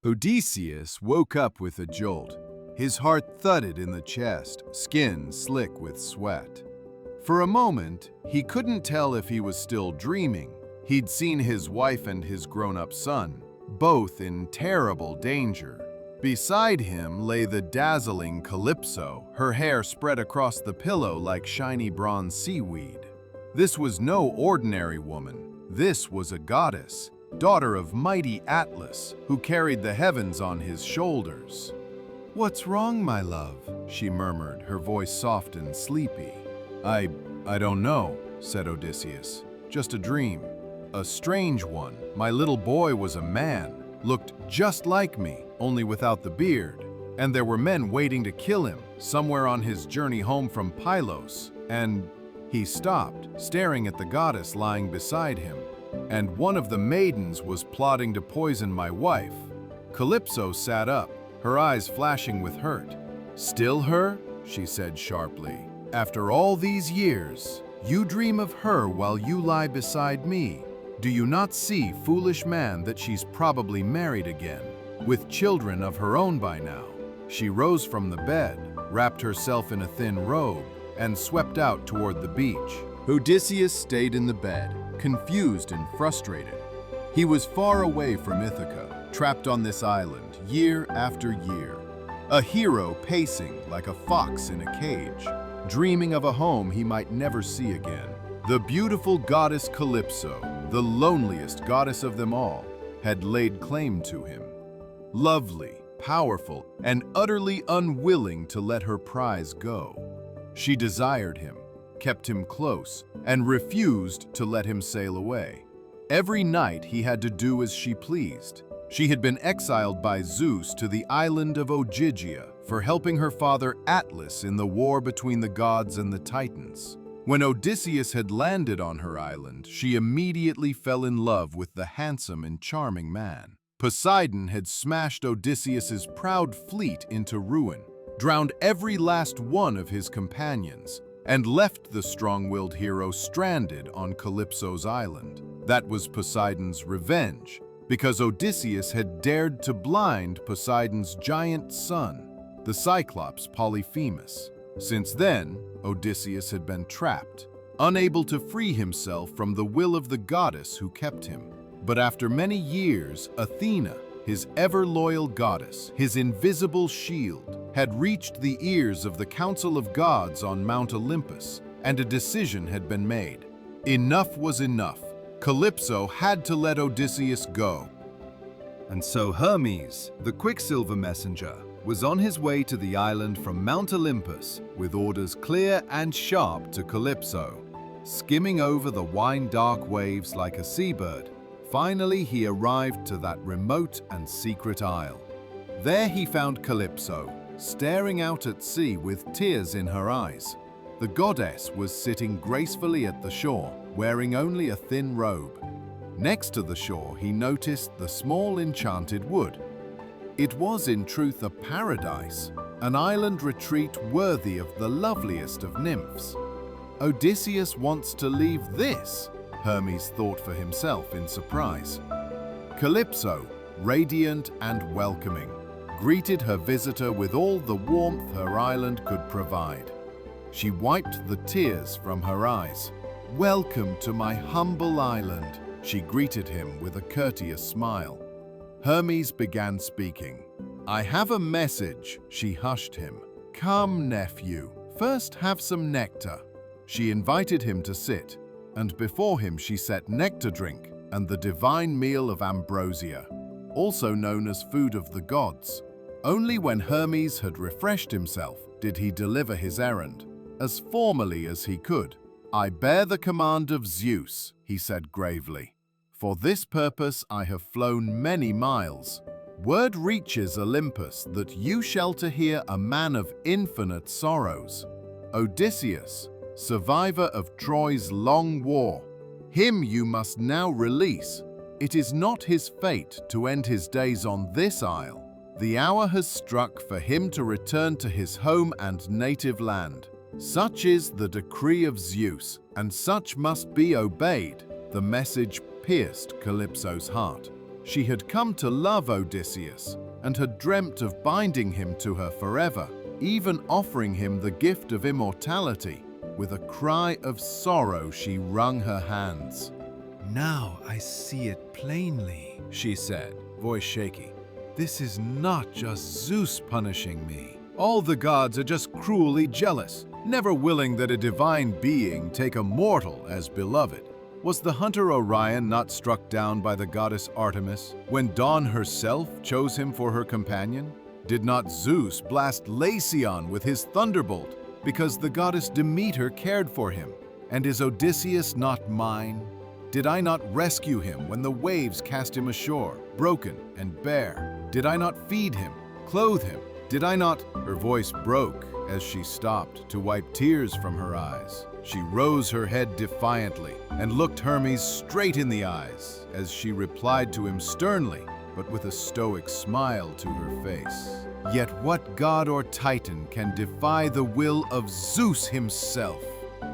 Odysseus woke up with a jolt. His heart thudded in the chest, skin slick with sweat. For a moment, he couldn't tell if he was still dreaming. He'd seen his wife and his grown-up son, both in terrible danger. Beside him lay the dazzling Calypso, her hair spread across the pillow like shiny bronze seaweed. This was no ordinary woman. This was a goddess, daughter of mighty Atlas, who carried the heavens on his shoulders. "What's wrong, my love?" she murmured, her voice soft and sleepy. I don't know," said Odysseus. "Just a dream. A strange one. My little boy was a man, looked just like me, only without the beard. And there were men waiting to kill him, somewhere on his journey home from Pylos. And..." He stopped, staring at the goddess lying beside him. "And one of the maidens was plotting to poison my wife." Calypso sat up, her eyes flashing with hurt. "Still her?" she said sharply. "After all these years, you dream of her while you lie beside me. Do you not see, foolish man, that she's probably married again, with children of her own by now?" She rose from the bed, wrapped herself in a thin robe, and swept out toward the beach. Odysseus stayed in the bed, confused and frustrated. He was far away from Ithaca, trapped on this island year after year. A hero pacing like a fox in a cage, dreaming of a home he might never see again. The beautiful goddess Calypso, the loneliest goddess of them all, had laid claim to him. Lovely, powerful, and utterly unwilling to let her prize go. She desired him, kept him close, and refused to let him sail away. Every night he had to do as she pleased. She had been exiled by Zeus to the island of Ogygia for helping her father Atlas in the war between the gods and the Titans. When Odysseus had landed on her island, she immediately fell in love with the handsome and charming man. Poseidon had smashed Odysseus's proud fleet into ruin, drowned every last one of his companions, and left the strong-willed hero stranded on Calypso's island. That was Poseidon's revenge, because Odysseus had dared to blind Poseidon's giant son, the Cyclops Polyphemus. Since then, Odysseus had been trapped, unable to free himself from the will of the goddess who kept him. But after many years, Athena, his ever-loyal goddess, his invisible shield, had reached the ears of the Council of Gods on Mount Olympus, and a decision had been made. Enough was enough. Calypso had to let Odysseus go. And so Hermes, the Quicksilver messenger, was on his way to the island from Mount Olympus with orders clear and sharp to Calypso. Skimming over the wine-dark waves like a seabird, finally he arrived to that remote and secret isle. There he found Calypso, staring out at sea with tears in her eyes. The goddess was sitting gracefully at the shore, wearing only a thin robe. Next to the shore, he noticed the small enchanted wood. It was in truth a paradise, an island retreat worthy of the loveliest of nymphs. Odysseus wants to leave this, Hermes thought for himself in surprise. Calypso, radiant and welcoming, greeted her visitor with all the warmth her island could provide. She wiped the tears from her eyes. "Welcome to my humble island," she greeted him with a courteous smile. Hermes began speaking. "I have a message," she hushed him. "Come, nephew, first have some nectar." She invited him to sit, and before him she set nectar drink and the divine meal of ambrosia, also known as food of the gods. Only when Hermes had refreshed himself did he deliver his errand, as formally as he could. "I bear the command of Zeus," he said gravely. "For this purpose I have flown many miles. Word reaches Olympus that you shelter here a man of infinite sorrows, Odysseus, survivor of Troy's long war. Him you must now release. It is not his fate to end his days on this isle. The hour has struck for him to return to his home and native land. Such is the decree of Zeus, and such must be obeyed." The message pierced Calypso's heart. She had come to love Odysseus and had dreamt of binding him to her forever, even offering him the gift of immortality. With a cry of sorrow, she wrung her hands. "Now I see it plainly," she said, voice shaky. "This is not just Zeus punishing me. All the gods are just cruelly jealous, never willing that a divine being take a mortal as beloved. Was the hunter Orion not struck down by the goddess Artemis when Dawn herself chose him for her companion? Did not Zeus blast Lycaon with his thunderbolt because the goddess Demeter cared for him? And is Odysseus not mine? Did I not rescue him when the waves cast him ashore, broken and bare? Did I not feed him, clothe him? Did I not—" Her voice broke as she stopped to wipe tears from her eyes. She rose her head defiantly and looked Hermes straight in the eyes as she replied to him sternly, but with a stoic smile to her face. "Yet what god or titan can defy the will of Zeus himself?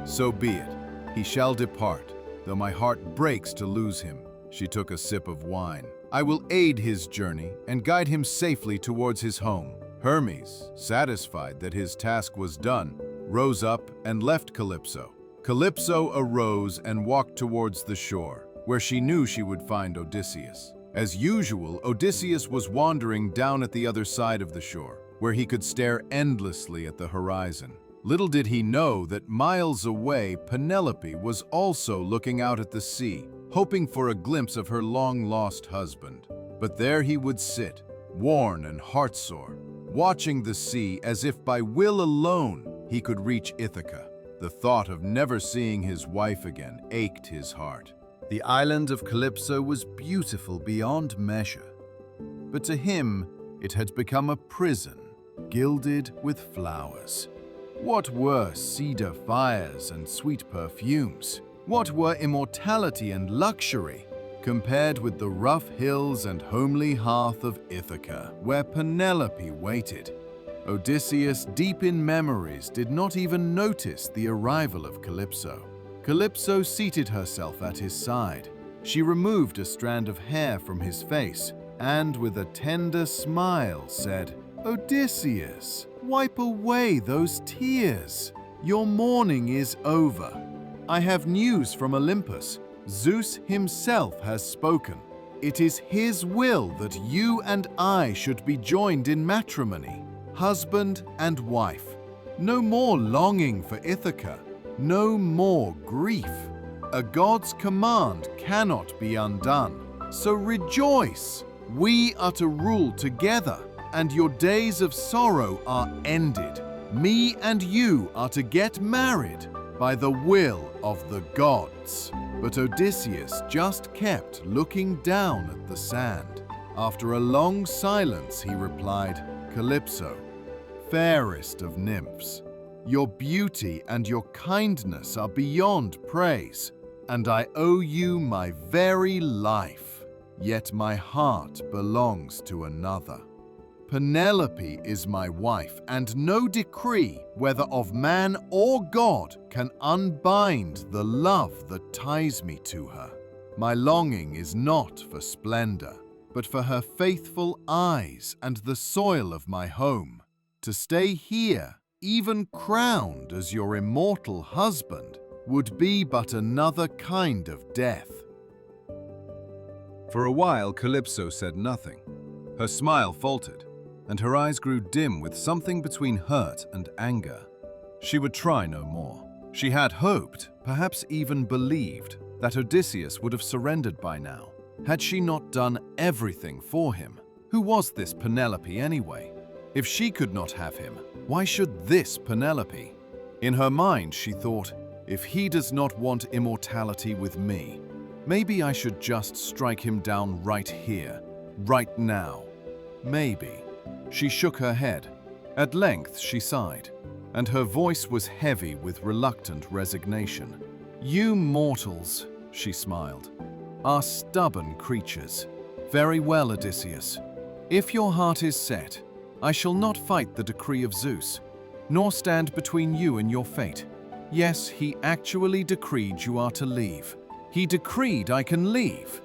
So be it. He shall depart, though my heart breaks to lose him." She took a sip of wine. "I will aid his journey and guide him safely towards his home." Hermes, satisfied that his task was done, rose up and left Calypso. Calypso arose and walked towards the shore, where she knew she would find Odysseus. As usual, Odysseus was wandering down at the other side of the shore, where he could stare endlessly at the horizon. Little did he know that miles away, Penelope was also looking out at the sea, hoping for a glimpse of her long-lost husband. But there he would sit, worn and heartsore, watching the sea as if by will alone he could reach Ithaca. The thought of never seeing his wife again ached his heart. The island of Calypso was beautiful beyond measure, but to him it had become a prison, gilded with flowers. What were cedar fires and sweet perfumes? What were immortality and luxury compared with the rough hills and homely hearth of Ithaca, where Penelope waited? Odysseus, deep in memories, did not even notice the arrival of Calypso. Calypso seated herself at his side. She removed a strand of hair from his face and, with a tender smile, said, "Odysseus, wipe away those tears. Your mourning is over. I have news from Olympus. Zeus himself has spoken. It is his will that you and I should be joined in matrimony, husband and wife. No more longing for Ithaca, no more grief. A god's command cannot be undone. So rejoice. We are to rule together, and your days of sorrow are ended. Me and you are to get married by the will of the gods." But Odysseus just kept looking down at the sand. After a long silence, he replied, "Calypso, fairest of nymphs, your beauty and your kindness are beyond praise, and I owe you my very life. Yet my heart belongs to another. Penelope is my wife, and no decree, whether of man or god, can unbind the love that ties me to her. My longing is not for splendor, but for her faithful eyes and the soil of my home. To stay here, even crowned as your immortal husband, would be but another kind of death." For a while, Calypso said nothing. Her smile faltered, and her eyes grew dim with something between hurt and anger. She would try no more. She had hoped, perhaps even believed, that Odysseus would have surrendered by now. Had she not done everything for him? Who was this Penelope anyway? If she could not have him, why should this Penelope? In her mind, she thought, if he does not want immortality with me, maybe I should just strike him down right here, right now. Maybe. She shook her head. At length she sighed, and her voice was heavy with reluctant resignation. "You mortals," she smiled, "are stubborn creatures. Very well, Odysseus. If your heart is set, I shall not fight the decree of Zeus, nor stand between you and your fate. Yes, he actually decreed you are to leave. He decreed I can leave."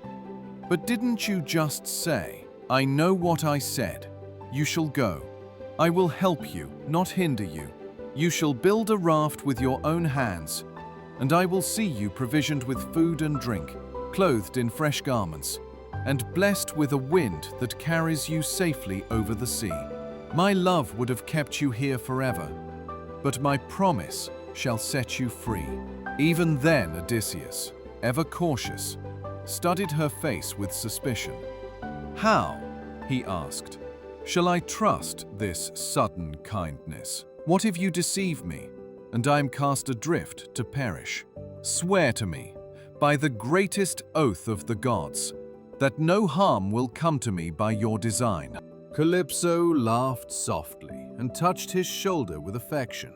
"But didn't you just say?" "I know what I said. You shall go. I will help you, not hinder you. You shall build a raft with your own hands, and I will see you provisioned with food and drink, clothed in fresh garments, and blessed with a wind that carries you safely over the sea. My love would have kept you here forever, but my promise shall set you free." Even then Odysseus, ever cautious, studied her face with suspicion. "How?" he asked. "Shall I trust this sudden kindness? What if you deceive me, and I am cast adrift to perish? Swear to me, by the greatest oath of the gods, that no harm will come to me by your design." Calypso laughed softly and touched his shoulder with affection,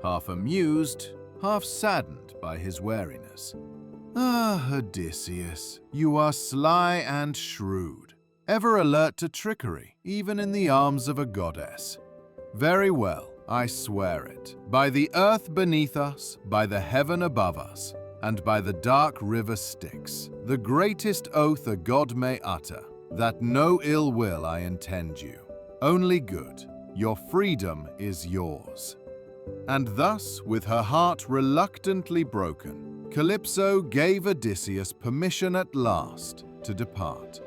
half amused, half saddened by his wariness. "Ah, Odysseus, you are sly and shrewd, ever alert to trickery, even in the arms of a goddess. Very well, I swear it, by the earth beneath us, by the heaven above us, and by the dark river Styx, the greatest oath a god may utter, that no ill will I intend you, only good. Your freedom is yours." And thus, with her heart reluctantly broken, Calypso gave Odysseus permission at last to depart.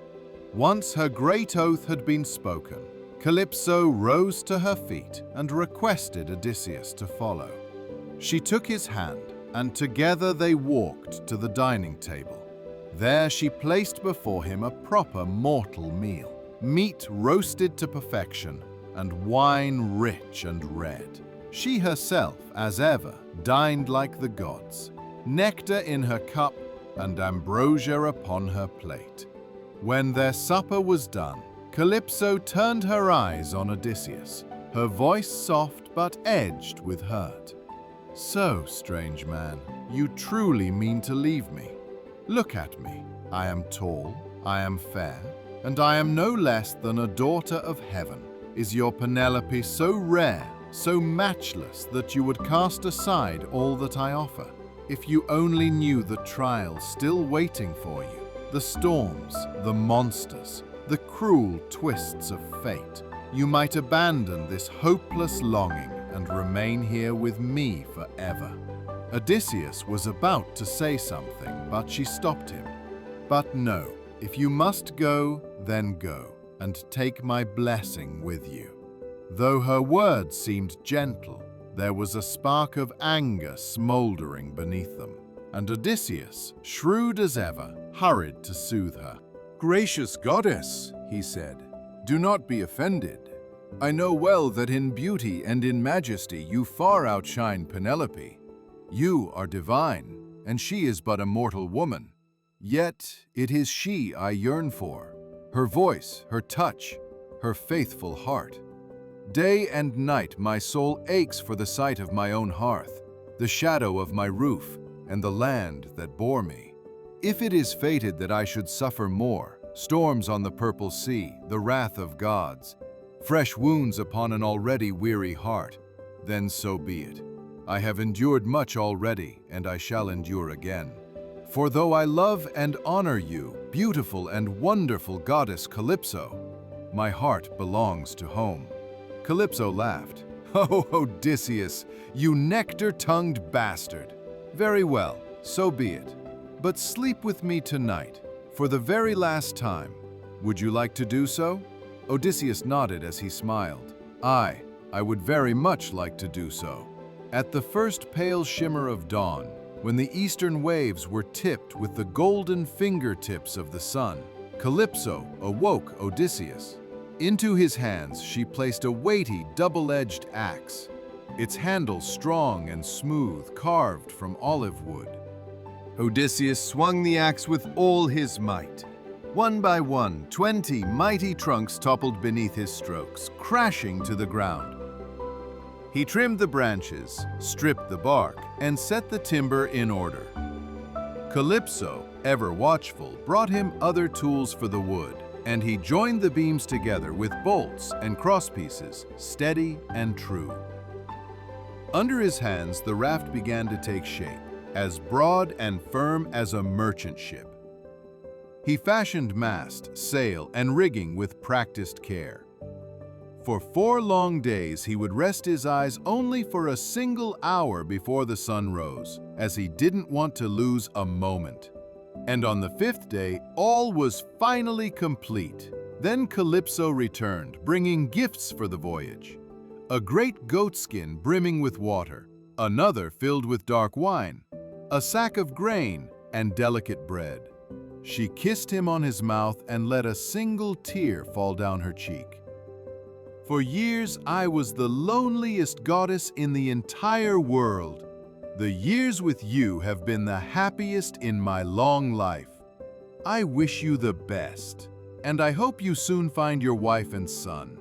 Once her great oath had been spoken, Calypso rose to her feet and requested Odysseus to follow. She took his hand, and together they walked to the dining table. There she placed before him a proper mortal meal, meat roasted to perfection, and wine rich and red. She herself, as ever, dined like the gods, nectar in her cup and ambrosia upon her plate. When their supper was done, Calypso turned her eyes on Odysseus, her voice soft but edged with hurt. "So, strange man, you truly mean to leave me? Look at me. I am tall, I am fair, and I am no less than a daughter of heaven. Is your Penelope so rare, so matchless, that you would cast aside all that I offer? If you only knew the trials still waiting for you, the storms, the monsters, the cruel twists of fate, you might abandon this hopeless longing and remain here with me forever." Odysseus was about to say something, but she stopped him. "But no, if you must go, then go, and take my blessing with you." Though her words seemed gentle, there was a spark of anger smoldering beneath them, and Odysseus, shrewd as ever, hurried to soothe her. "Gracious goddess," he said, "do not be offended. I know well that in beauty and in majesty you far outshine Penelope. You are divine, and she is but a mortal woman. Yet it is she I yearn for, her voice, her touch, her faithful heart. Day and night my soul aches for the sight of my own hearth, the shadow of my roof, and the land that bore me. If it is fated that I should suffer more, storms on the purple sea, the wrath of gods, fresh wounds upon an already weary heart, then so be it. I have endured much already, and I shall endure again. For though I love and honor you, beautiful and wonderful goddess Calypso, my heart belongs to home." Calypso laughed. "Oh, Odysseus, you nectar-tongued bastard! Very well, so be it. But sleep with me tonight, for the very last time. Would you like to do so?" Odysseus nodded as he smiled. "Aye, I would very much like to do so." At the first pale shimmer of dawn, when the eastern waves were tipped with the golden fingertips of the sun, Calypso awoke Odysseus. Into his hands she placed a weighty, double-edged axe, its handle strong and smooth, carved from olive wood. Odysseus swung the axe with all his might. One by one, 20 mighty trunks toppled beneath his strokes, crashing to the ground. He trimmed the branches, stripped the bark, and set the timber in order. Calypso, ever watchful, brought him other tools for the wood, and he joined the beams together with bolts and crosspieces, steady and true. Under his hands, the raft began to take shape, as broad and firm as a merchant ship. He fashioned mast, sail, and rigging with practiced care. For 4 long days he would rest his eyes only for a single hour before the sun rose, as he didn't want to lose a moment. And on the 5th day, all was finally complete. Then Calypso returned, bringing gifts for the voyage. A great goatskin brimming with water, another filled with dark wine, a sack of grain, and delicate bread. She kissed him on his mouth and let a single tear fall down her cheek. For years I was the loneliest goddess in the entire world. The years with you have been the happiest in my long life. I wish you the best, and I hope you soon find your wife and son.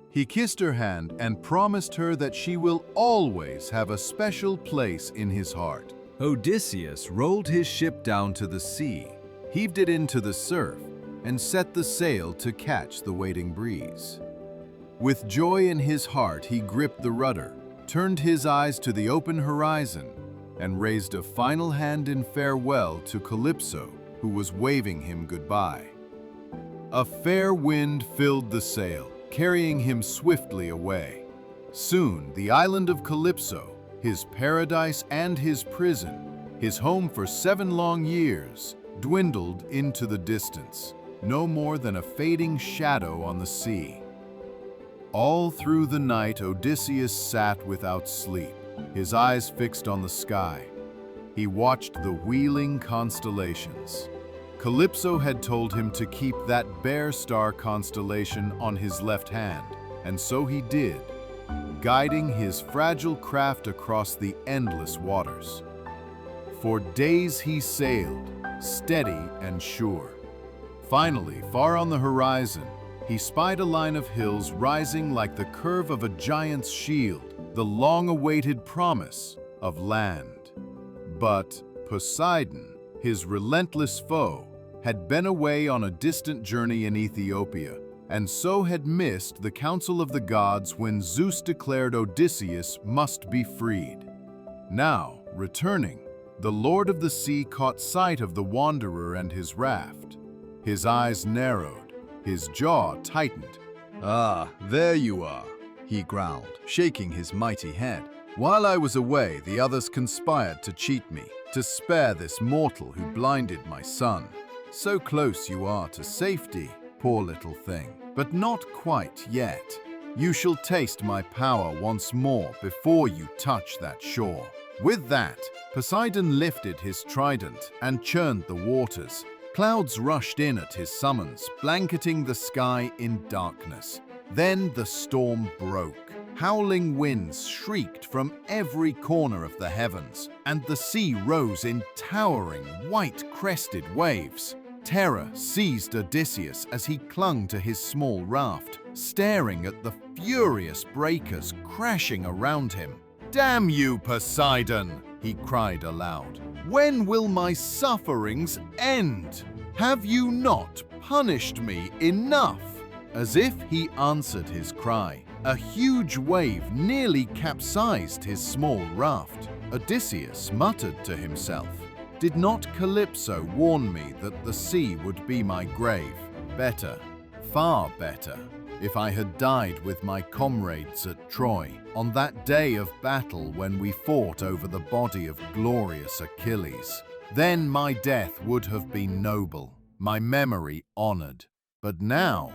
He kissed her hand and promised her that she will always have a special place in his heart. Odysseus rolled his ship down to the sea, heaved it into the surf, and set the sail to catch the waiting breeze. With joy in his heart, he gripped the rudder, turned his eyes to the open horizon, and raised a final hand in farewell to Calypso, who was waving him goodbye. A fair wind filled the sail, carrying him swiftly away. Soon, the island of Calypso, his paradise and his prison, his home for 7 long years, dwindled into the distance, no more than a fading shadow on the sea. All through the night, Odysseus sat without sleep, his eyes fixed on the sky. He watched the wheeling constellations. Calypso had told him to keep that Bear Star constellation on his left hand, and so he did, guiding his fragile craft across the endless waters. For days he sailed, steady and sure. Finally, far on the horizon, he spied a line of hills rising like the curve of a giant's shield, the long-awaited promise of land. But Poseidon, his relentless foe, had been away on a distant journey in Ethiopia, and so had missed the council of the gods when Zeus declared Odysseus must be freed. Now, returning, the Lord of the Sea caught sight of the wanderer and his raft. His eyes narrowed, his jaw tightened. "Ah, there you are," he growled, shaking his mighty head. "While I was away, the others conspired to cheat me, to spare this mortal who blinded my son. So close you are to safety, poor little thing, but not quite yet. You shall taste my power once more before you touch that shore." With that, Poseidon lifted his trident and churned the waters. Clouds rushed in at his summons, blanketing the sky in darkness. Then the storm broke. Howling winds shrieked from every corner of the heavens, and the sea rose in towering, white-crested waves. Terror seized Odysseus as he clung to his small raft, staring at the furious breakers crashing around him. "Damn you, Poseidon!" he cried aloud. "When will my sufferings end? Have you not punished me enough?" As if he answered his cry, a huge wave nearly capsized his small raft. Odysseus muttered to himself, "Did not Calypso warn me that the sea would be my grave? Better, far better, if I had died with my comrades at Troy on that day of battle when we fought over the body of glorious Achilles. Then my death would have been noble, my memory honored. But now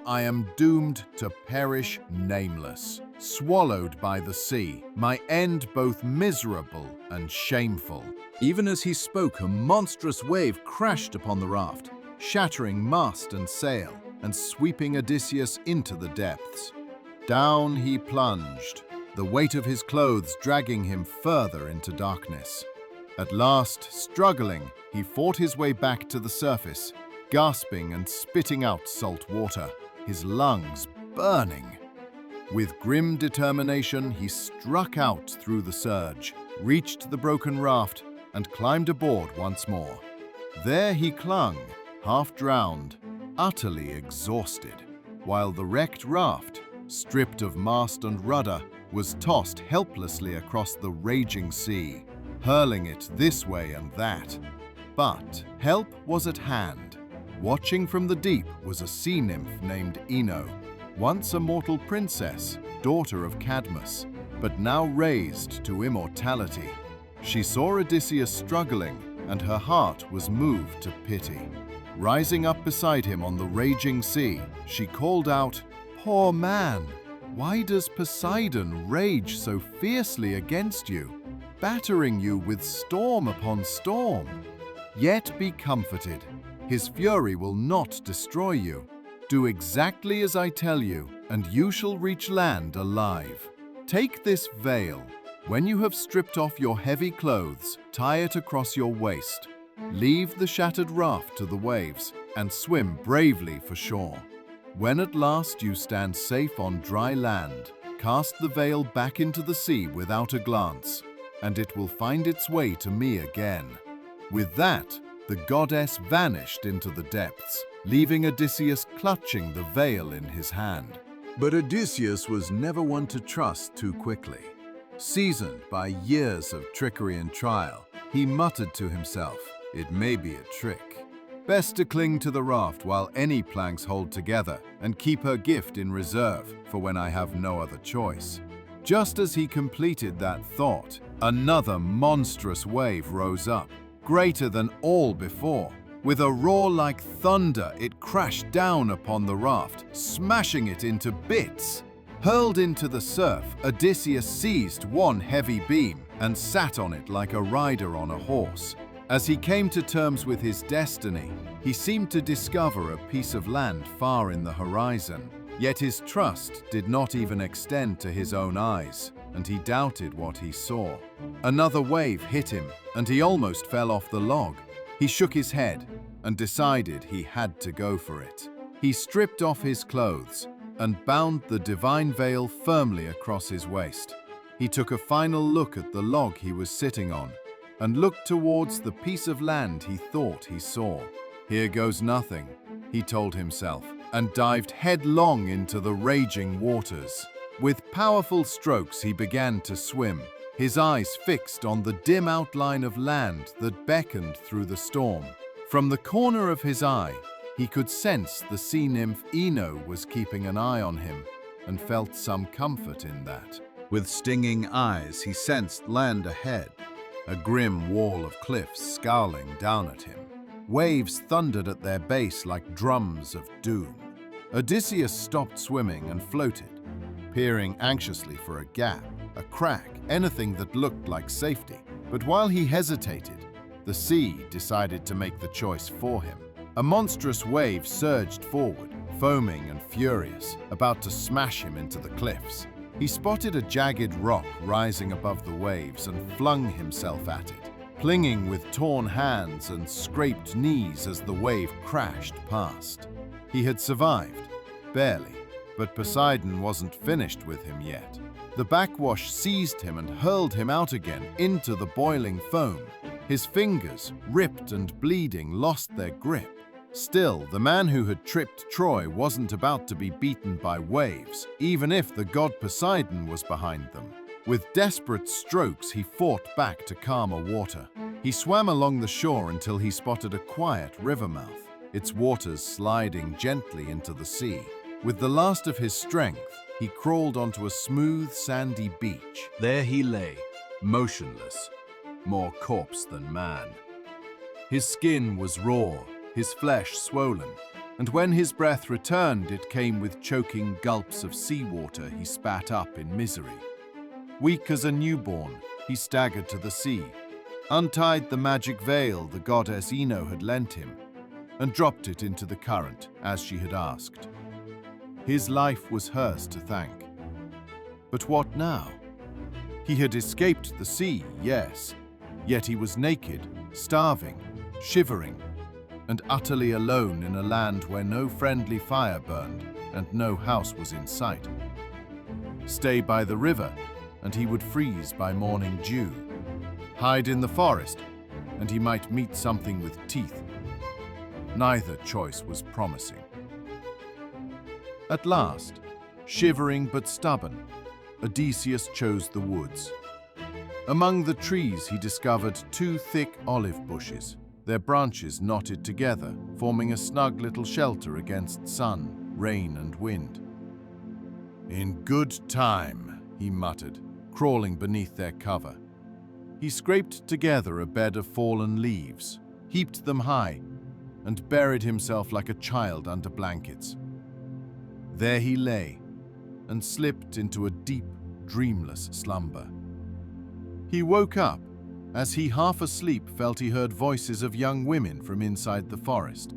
I am doomed to perish nameless, swallowed by the sea, my end both miserable and shameful." Even as he spoke, a monstrous wave crashed upon the raft, shattering mast and sail, and sweeping Odysseus into the depths. Down he plunged, the weight of his clothes dragging him further into darkness. At last, struggling, he fought his way back to the surface, gasping and spitting out salt water, his lungs burning. With grim determination, he struck out through the surge, reached the broken raft, and climbed aboard once more. There he clung, half drowned, utterly exhausted, while the wrecked raft, stripped of mast and rudder, was tossed helplessly across the raging sea, hurling it this way and that. But help was at hand. Watching from the deep was a sea nymph named Ino, once a mortal princess, daughter of Cadmus, but now raised to immortality. She saw Odysseus struggling, and her heart was moved to pity. Rising up beside him on the raging sea, she called out, "Poor man, why does Poseidon rage so fiercely against you, battering you with storm upon storm? Yet be comforted, his fury will not destroy you. Do exactly as I tell you, and you shall reach land alive. Take this veil. When you have stripped off your heavy clothes, tie it across your waist. Leave the shattered raft to the waves, and swim bravely for shore. When at last you stand safe on dry land, cast the veil back into the sea without a glance, and it will find its way to me again." With that, the goddess vanished into the depths, leaving Odysseus clutching the veil in his hand. But Odysseus was never one to trust too quickly. Seasoned by years of trickery and trial, he muttered to himself, "It may be a trick. Best to cling to the raft while any planks hold together and keep her gift in reserve for when I have no other choice." Just as he completed that thought, another monstrous wave rose up, greater than all before. With a roar like thunder, it crashed down upon the raft, smashing it into bits. Hurled into the surf, Odysseus seized one heavy beam and sat on it like a rider on a horse. As he came to terms with his destiny, he seemed to discover a piece of land far in the horizon. Yet his trust did not even extend to his own eyes, and he doubted what he saw. Another wave hit him, and he almost fell off the log. He shook his head and decided he had to go for it. He stripped off his clothes and bound the divine veil firmly across his waist. He took a final look at the log he was sitting on and looked towards the piece of land he thought he saw. "Here goes nothing," he told himself, and dived headlong into the raging waters. With powerful strokes he began to swim, his eyes fixed on the dim outline of land that beckoned through the storm. From the corner of his eye, he could sense the sea nymph Ino was keeping an eye on him, and felt some comfort in that. With stinging eyes, he sensed land ahead, a grim wall of cliffs scowling down at him. Waves thundered at their base like drums of doom. Odysseus stopped swimming and floated, peering anxiously for a gap, a crack, anything that looked like safety. But while he hesitated, the sea decided to make the choice for him. A monstrous wave surged forward, foaming and furious, about to smash him into the cliffs. He spotted a jagged rock rising above the waves and flung himself at it, clinging with torn hands and scraped knees as the wave crashed past. He had survived, barely, but Poseidon wasn't finished with him yet. The backwash seized him and hurled him out again into the boiling foam. His fingers, ripped and bleeding, lost their grip. Still, the man who had tripped Troy wasn't about to be beaten by waves, even if the god Poseidon was behind them. With desperate strokes, he fought back to calmer water. He swam along the shore until he spotted a quiet river mouth, its waters sliding gently into the sea. With the last of his strength, he crawled onto a smooth, sandy beach. There he lay, motionless, more corpse than man. His skin was raw, his flesh swollen, and when his breath returned, it came with choking gulps of seawater he spat up in misery. Weak as a newborn, he staggered to the sea, untied the magic veil the goddess Ino had lent him, and dropped it into the current as she had asked. His life was hers to thank. But what now? He had escaped the sea, yes, yet he was naked, starving, shivering, and utterly alone in a land where no friendly fire burned and no house was in sight. Stay by the river, and he would freeze by morning dew. Hide in the forest, and he might meet something with teeth. Neither choice was promising. At last, shivering but stubborn, Odysseus chose the woods. Among the trees he discovered 2 thick olive bushes. their branches knotted together, forming a snug little shelter against sun, rain, and wind. "In good time," he muttered, crawling beneath their cover. He scraped together a bed of fallen leaves, heaped them high, and buried himself like a child under blankets. There he lay, and slipped into a deep, dreamless slumber. He woke up, as he half asleep felt he heard voices of young women from inside the forest.